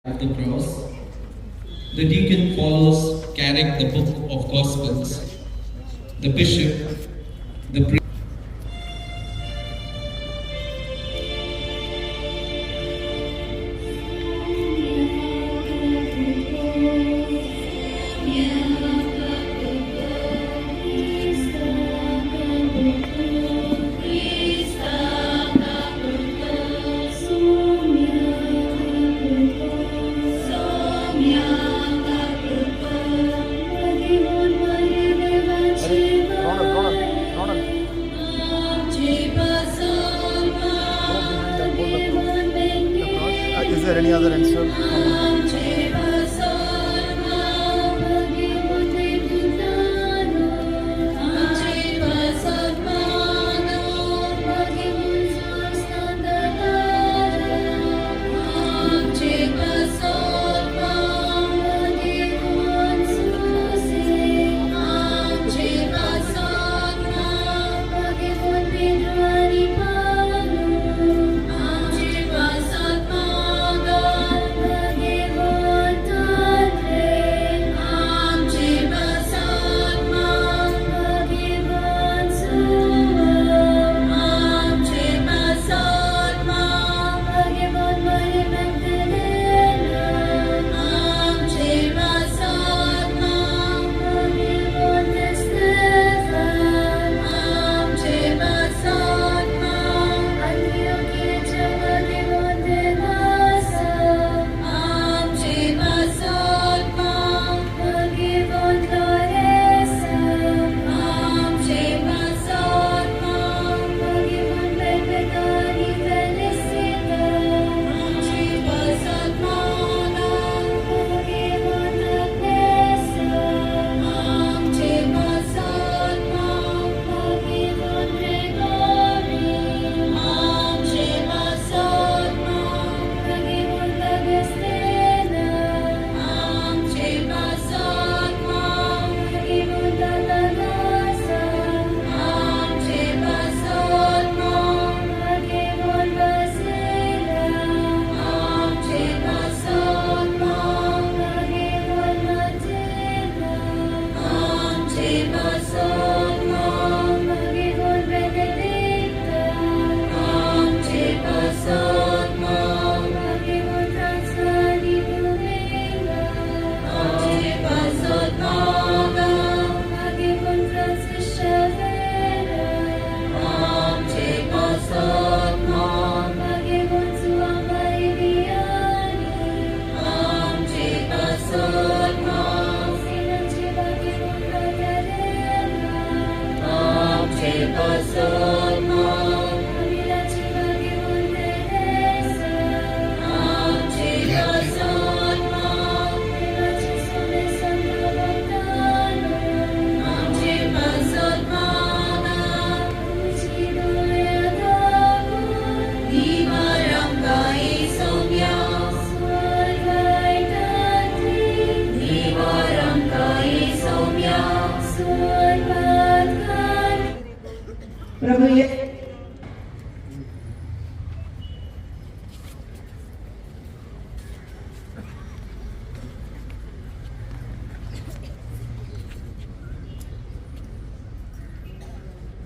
of the cross, the deacon follows carrying the book of Gospels, the bishop, the priest. Is there any other instrument?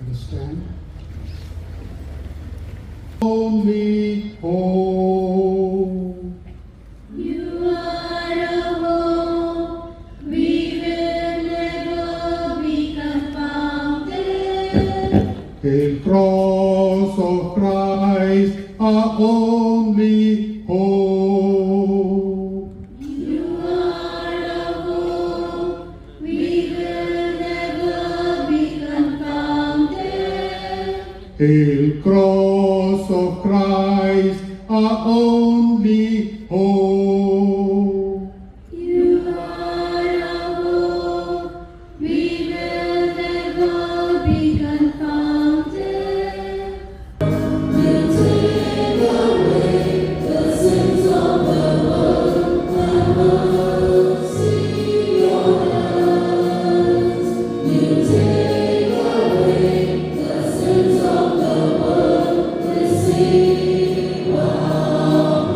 Understand? Only home. You are a hope, we will never be confounded. The cross of Christ, our only hope. You are a hope, we will never be confounded. The cross of Christ, our only hope. You are a hope, we will never be confounded. You take away the sins of the world, have mercy on us. You take away the sins of the world, receive our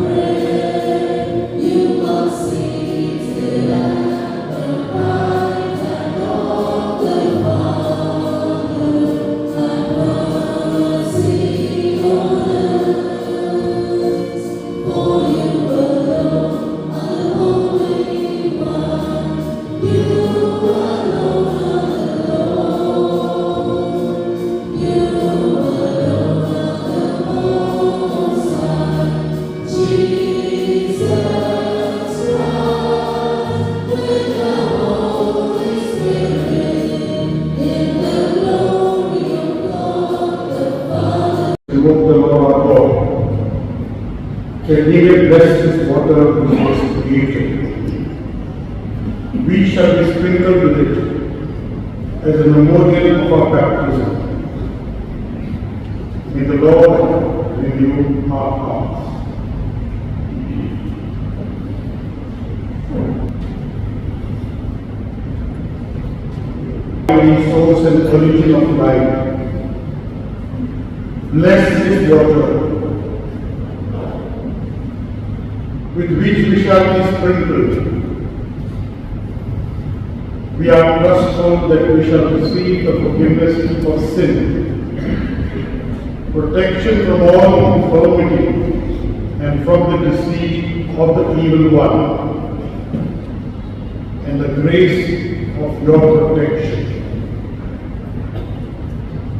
created. We shall be sprinkled with it as a memorial of our baptism. May the Lord renew our hearts. The source and origin of life, bless this water with which we shall be sprinkled. We are trustful that we shall receive the forgiveness of sin, protection from all infirmity, and from the deceit of the evil one, and the grace of your protection.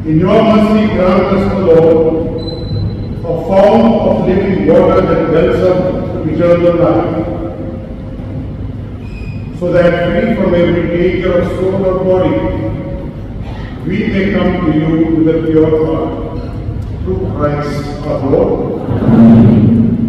In your mercy grant us, O Lord, a fountain of living water that wells up to eternal life, so that free from every danger of soul or body, we may come to you with a pure heart. Through Christ our Lord.